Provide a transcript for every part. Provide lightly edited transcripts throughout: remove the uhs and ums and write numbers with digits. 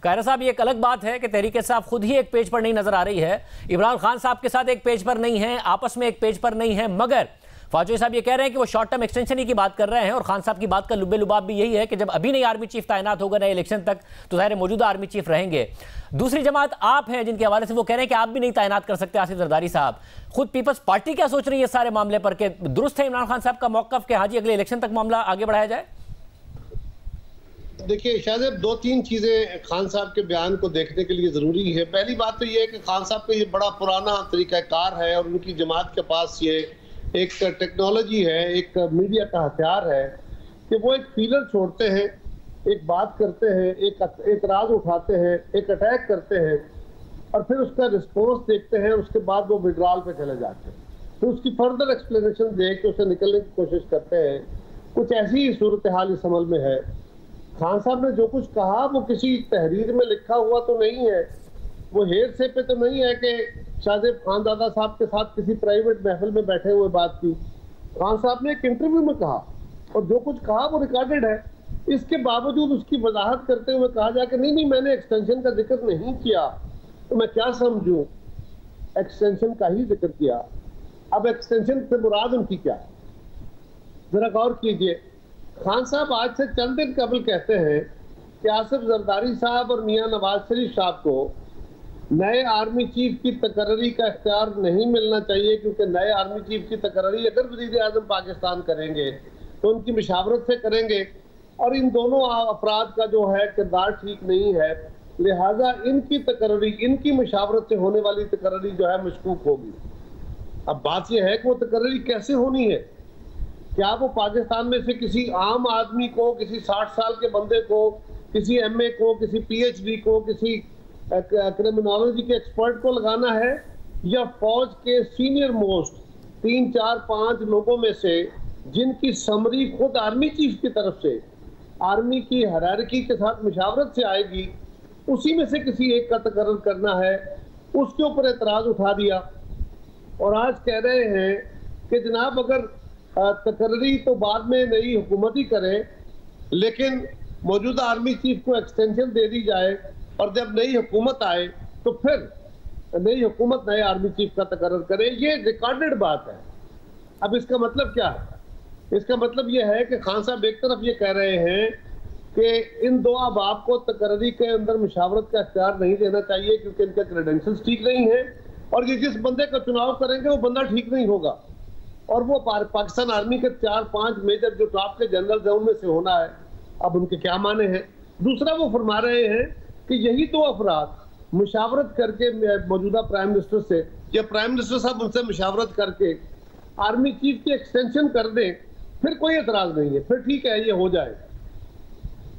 कायरा साहब, ये एक अलग बात है कि तहरीक इंसाफ खुद ही एक पेज पर नहीं नजर आ रही है, इमरान खान साहब के साथ एक पेज पर नहीं है, आपस में एक पेज पर नहीं है, मगर फाजोई साहब ये कह रहे हैं कि वो शॉर्ट टर्म एक्सटेंशन ही की बात कर रहे हैं। और खान साहब की बात का लुब्बे लुबाब भी यही है कि जब अभी नहीं आर्मी चीफ तैनात होगा नए इलेक्शन तक, तो ज़ाहिर मौजूदा आर्मी चीफ रहेंगे। दूसरी जमात आप हैं जिनके हवाले से वो कह रहे हैं कि आप भी नहीं तैनात कर सकते आसिफ जरदारी साहब। खुद पीपल्स पार्टी क्या सोच रही है सारे मामले पर, कि दुरुस्त है इमरान खान साहब का मौक़िफ़ कि हाँ जी अगले इलेक्शन तक मामला आगे बढ़ाया जाए? देखिए शाहजेब, दो तीन चीजें खान साहब के बयान को देखने के लिए जरूरी है। पहली बात तो ये है कि खान साहब का ये बड़ा पुराना तरीकाकार है और उनकी जमात के पास ये एक टेक्नोलॉजी है, एक मीडिया का हथियार है कि वो एक फीलर छोड़ते हैं, एक बात करते हैं, एक राज उठाते हैं, एक अटैक करते हैं और फिर उसका रिस्पॉन्स देखते हैं, उसके बाद वो विड्रॉल पे चले जाते हैं। तो उसकी फर्दर एक्सप्लेनेशन दे के उसे निकलने की कोशिश करते हैं। कुछ ऐसी सूरत हाल इस अमल में है। खान साहब ने जो कुछ कहा वो किसी तहरीर में लिखा हुआ तो नहीं है, वो हेर से पे तो नहीं है कि शाहजेब खानजादा साहब के साथ किसी प्राइवेट महफिल में बैठे हुए बात की। खान साहब ने एक इंटरव्यू में कहा और जो कुछ कहा वो रिकॉर्डेड है। इसके बावजूद उसकी वजाहत करते हुए कहा जाए कि नहीं मैंने एक्सटेंशन का जिक्र नहीं किया, तो मैं क्या समझूं, एक्सटेंशन का ही जिक्र किया। अब एक्सटेंशन से मुराद उनकी क्या, जरा गौर कीजिए। खान साहब आज से चंद दिन कबल कहते हैं कि आसिफ जरदारी साहब और मियां नवाज शरीफ साहब को नए आर्मी चीफ की तकर्री का इख्तियार नहीं मिलना चाहिए, क्योंकि नए आर्मी चीफ की तकर्री अगर वज़ीर आज़म पाकिस्तान करेंगे तो उनकी मशावरत से करेंगे और इन दोनों अफराद का जो है किरदार ठीक नहीं है, लिहाजा इनकी तकर्री, इनकी मशावरत से होने वाली तकर्री जो है मशकूक होगी। अब बात यह है कि वो तकर्री कैसे होनी है। क्या वो पाकिस्तान में से किसी आम आदमी को, किसी 60 साल के बंदे को, किसी MA को, किसी PhD को, किसी क्रिमिनोलॉजी के एक्सपर्ट को लगाना है, या फौज के सीनियर मोस्ट 3, 4, 5 लोगों में से जिनकी समरी खुद आर्मी चीफ की तरफ से आर्मी की हायरार्की के साथ मशावरत से आएगी, उसी में से किसी एक का तकर्रर करना है। उसके ऊपर एतराज उठा दिया और आज कह रहे हैं कि जनाब अगर तकर्री तो बाद में नई हुकूमत ही करे, लेकिन मौजूदा आर्मी चीफ को एक्सटेंशन दे दी जाए और जब नई हुकूमत आए तो फिर नई हुकूमत नए आर्मी चीफ का तकर्रर करे। ये रिकॉर्डेड बात है। अब इसका मतलब क्या है? इसका मतलब ये है कि खान साहब एक तरफ ये कह रहे हैं कि इन दो अहबाब को तकर्री के अंदर मुशावरत का इख्तियार नहीं देना चाहिए क्योंकि इनके क्रेडेंशियल्स ठीक नहीं है और ये जिस बंदे का चुनाव करेंगे वो बंदा ठीक नहीं होगा और वो पाकिस्तान आर्मी के 4-5 मेजर जो टॉप के जनरल है उनमें से होना है। अब उनके क्या माने हैं? दूसरा वो फरमा रहे हैं कि यही तो अफराद मुशावरत करके मौजूदा प्राइम मिनिस्टर से या प्राइम मिनिस्टर साहब उनसे मुशावरत करके आर्मी चीफ की एक्सटेंशन कर दें, फिर कोई एतराज नहीं है, फिर ठीक है ये हो जाए।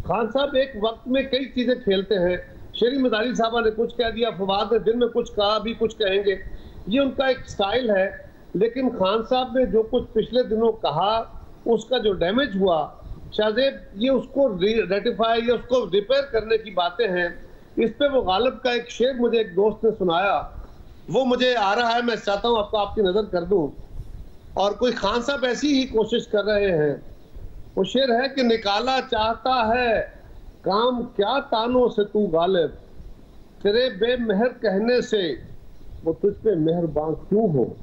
खान साहब एक वक्त में कई चीजें खेलते हैं। शेरी मदारी साहबा ने कुछ कह दिया, फवाद ने दिन में कुछ कहा, अभी कुछ कहेंगे, ये उनका एक स्टाइल है। लेकिन खान साहब ने जो कुछ पिछले दिनों कहा उसका जो डैमेज हुआ, शायद ये उसको रेटिफाई या उसको रिपेयर करने की बातें हैं। इस पे वो गालिब का एक शेर मुझे एक दोस्त ने सुनाया, वो मुझे आ रहा है, मैं चाहता हूँ आपको आपकी नजर कर दूं। और कोई खान साहब ऐसी ही कोशिश कर रहे हैं। वो शेर है कि निकाला चाहता है काम क्या तानों से तू गालिब, तेरे बेमेहर कहने से वो तुझ पे मेहरबान क्यों हो।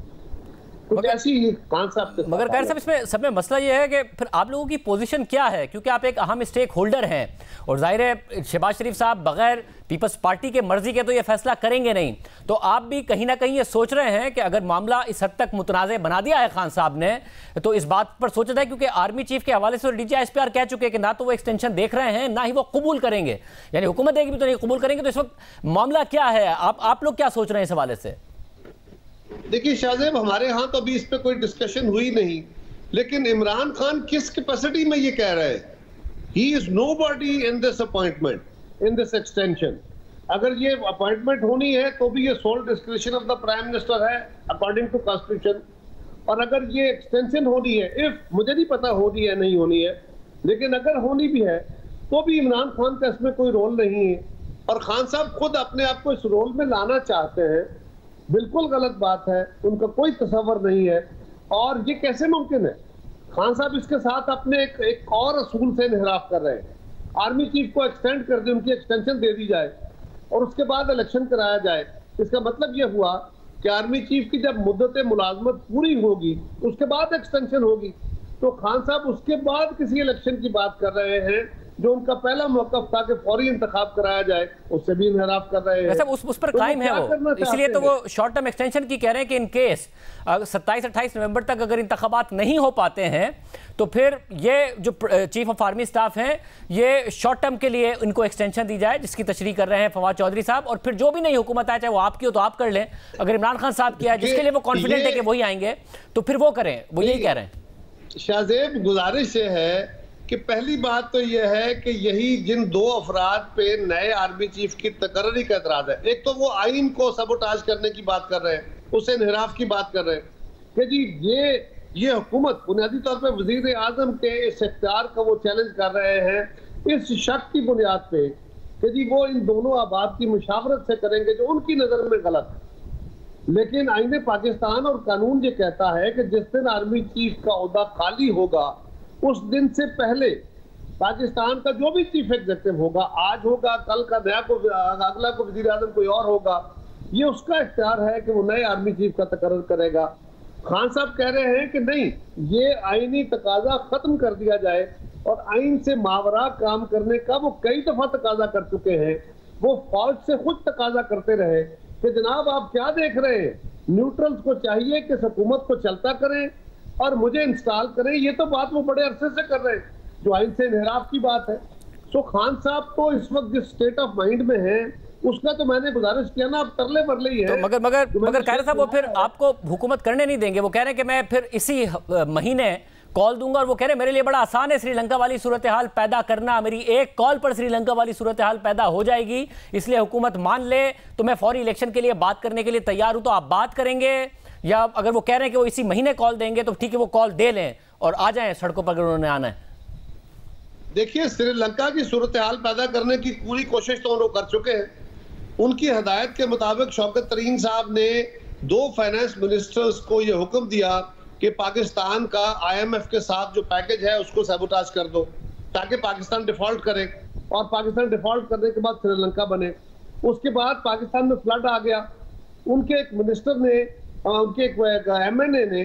कुछ ऐसी ही खान साहब। मगर खैर साहब इसमें सब में मसला ये है कि फिर आप लोगों की पोजीशन क्या है, क्योंकि आप एक अहम स्टेक होल्डर हैं और जाहिर है शहबाज शरीफ साहब बगैर पीपल्स पार्टी के मर्जी के तो ये फैसला करेंगे नहीं। तो आप भी कहीं ना कहीं ये सोच रहे हैं कि अगर मामला इस हद तक मुतनाज़ बना दिया है खान साहब ने, तो इस बात पर सोचा जाए, क्योंकि आर्मी चीफ के हवाले से DG ISPR कह चुके हैं कि ना तो वो एक्सटेंशन देख रहे हैं ना ही वो कबूल करेंगे, यानी हुकूमत देगी भी तो नहीं कबूल करेंगे। तो इस वक्त मामला क्या है, आप लोग क्या सोच रहे हैं इस हवाले से? देखिए शाहजेब, हमारे यहाँ तो अभी इस पे कोई डिस्कशन हुई नहीं, लेकिन इमरान खान किस कैपेसिटी में ये कह रहे हैं? He is nobody in this appointment, in this extension. अगर ये अपॉइंटमेंट होनी है तो भी ये sole description of the prime minister है अकॉर्डिंग टू कॉन्स्टिट्यूशन। और अगर ये एक्सटेंशन होनी है, इफ मुझे नहीं पता होनी है नहीं होनी है, लेकिन अगर होनी भी है तो भी इमरान खान का इसमें कोई रोल नहीं है और खान साहब खुद अपने आप को इस रोल में लाना चाहते हैं। बिल्कुल गलत बात है, उनका कोई तसव्वुर नहीं है। और ये कैसे मुमकिन है? खान साहब इसके साथ अपने एक और असूल से इनहराफ कर रहे हैं। आर्मी चीफ को एक्सटेंड कर दे, उनकी एक्सटेंशन दे दी जाए और उसके बाद इलेक्शन कराया जाए। इसका मतलब यह हुआ कि आर्मी चीफ की जब मुद्दत मुलाजमत पूरी होगी उसके बाद एक्सटेंशन होगी। तो खान साहब उसके बाद किसी इलेक्शन की बात कर रहे हैं, जो उनका पहला मौक़िफ़ था कि फौरी इंतखाब कराया जाए, उससे भी इनहराफ कर रहे हैं। उस पर कायम है वो, इसलिए तो वो शॉर्ट टर्म एक्सटेंशन की कह रहे हैं कि इन केस 27-28 नवंबर तक अगर इंतखाबात नहीं हो पाते हैं तो फिर ये जो चीफ ऑफ आर्मी स्टाफ हैं ये शॉर्ट टर्म के लिए इनको एक्सटेंशन दी जाए, जिसकी तशरीह कर रहे हैं फवाद चौधरी साहब। और फिर जो भी नई हुकूमत आए, चाहे वो आपकी हो तो आप कर लें, अगर इमरान खान साहब किया जिसके लिए वो कॉन्फिडेंट है कि वही आएंगे तो फिर वो करें, वो यही कह रहे हैं। शाहजेब, गुजारिश ये है कि पहली बात तो यह है कि यही जिन दो अफराद पे नए आर्मी चीफ की तकर्री का एतराज है, एक तो वो आइन को सबोटाज करने की बात कर रहे हैं, उससे इनहराफ की बात कर रहे हैं कि जी ये हुकूमत बुनियादी तौर पे वजीर आजम के इस इख्तियार का वो चैलेंज कर रहे हैं इस शक की बुनियाद पे कि जी वो इन दोनों अहबाब की मुशावरत से करेंगे जो उनकी नज़र में गलत है। लेकिन आईने पाकिस्तान और कानून ये कहता है कि जिस दिन आर्मी चीफ का ओहदा खाली होगा उस दिन से पहले पाकिस्तान का जो भी चीफ एग्जीक्यूटिव होगा, आज होगा, कल का नया को अगला को वजीर आजम कोई और होगा, ये उसका इख्तियार है कि वो नए आर्मी चीफ का तकर्रर करेगा। खान साहब कह रहे हैं कि नहीं, ये आईनी तकाजा खत्म कर दिया जाए और आइन से मावरा काम करने का वो कई दफा तकाजा कर चुके हैं। वो फौज से खुद तकाजा करते रहे कि जनाब आप क्या देख रहे हैं, न्यूट्रल्स को चाहिए कि हुकूमत को चलता करें और मुझे इंस्टॉल करें। ये तो बात वो बड़े अरसे से कर रहे हैं, जो आइन से इनहराफ की बात है। सो खान साहब तो इस वक्त जिस स्टेट ऑफ माइंड में है उसका तो मैंने गुजारिश किया ना, अब तरले बरले ही है। तो मगर कायरत साहब वो फिर आपको हुकूमत करने नहीं देंगे। वो कह रहे हैं कि मैं फिर इसी महीने कॉल दूंगा, और वो कह रहे हैं मेरे लिए बड़ा आसान है श्रीलंका वाली सूरत हाल पैदा करना, मेरी एक कॉल पर श्रीलंका वाली सूरत हाल पैदा हो जाएगी, इसलिए हुकूमत मान ले तो मैं फौरी इलेक्शन के लिए बात करने के लिए तैयार हूं। तो आप बात करेंगे, या अगर वो कह रहे हैं कि वो इसी महीने कॉल देंगे तो ठीक है, वो कॉल दे लें और आ जाएं सड़कों पर अगर उन्होंने आना है। देखिए, श्रीलंका की सूरत हाल पैदा करने की पूरी कोशिश तो उन्होंने कर चुके हैं। उनकी हदायत के मुताबिक शौकत तरीन साहब ने 2 फाइनेंस मिनिस्टर्स को यह हुक्म दिया कि पाकिस्तान का IMF के साथ जो पैकेज है उसको सबोटाज कर दो ताकि पाकिस्तान डिफॉल्ट करे, और पाकिस्तान डिफॉल्ट करने के बाद श्रीलंका बने। उसके बाद पाकिस्तान में फ्लड आ गया। उनके एक मिनिस्टर ने, उनके एक MNA ने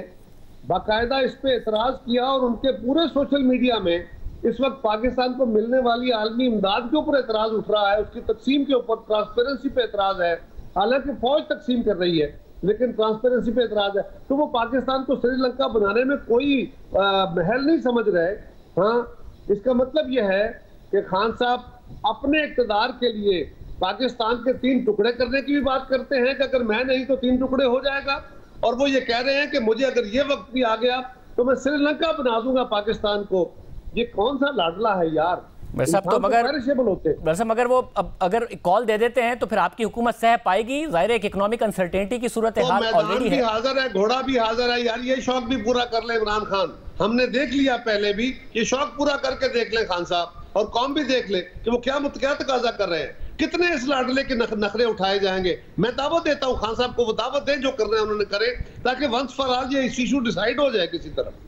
बाकायदा इस पे एतराज किया और उनके पूरे सोशल मीडिया में इस वक्त पाकिस्तान को मिलने वाली आलमी इमदाद के ऊपर एतराज उठ रहा है, उसकी तकसीम के ऊपर, ट्रांसपेरेंसी पे एतराज है। हालांकि फौज तकसीम कर रही है लेकिन ट्रांसपेरेंसी पे एतराज है। तो वो पाकिस्तान को श्रीलंका बनाने में कोई महल नहीं समझ रहे। हाँ, इसका मतलब यह है कि खान साहब अपने इक़्तिदार के लिए पाकिस्तान के 3 टुकड़े करने की भी बात करते हैं कि अगर मैं नहीं तो 3 टुकड़े हो जाएगा, और वो ये कह रहे हैं कि मुझे अगर ये वक्त भी आ गया तो मैं श्रीलंका बना दूंगा पाकिस्तान को। ये कौन सा लाडला है यार। तो मगर वो अगर कॉल दे देते हैं तो फिर आपकी हुकूमत सह पाएगी? जाहिर है इकोनॉमिक अनसर्टेनिटी की सूरत हाल ऑलरेडी है। हाजिर है, घोड़ा भी हाजिर है यार, ये शौक भी पूरा कर ले इमरान खान। हमने देख लिया पहले भी, ये शौक पूरा करके देख ले खान साहब, और कौम भी देख ले कि वो क्या तकाजा कर रहे हैं, कितने इस लाडले के नखरे उठाए जाएंगे। मैं दावत देता हूँ खान साहब को, वो दावत दें, जो कर रहे हैं उन्होंने करे, ताकि वंस फॉर ऑल ये इशू डिसाइड हो जाए किसी तरह।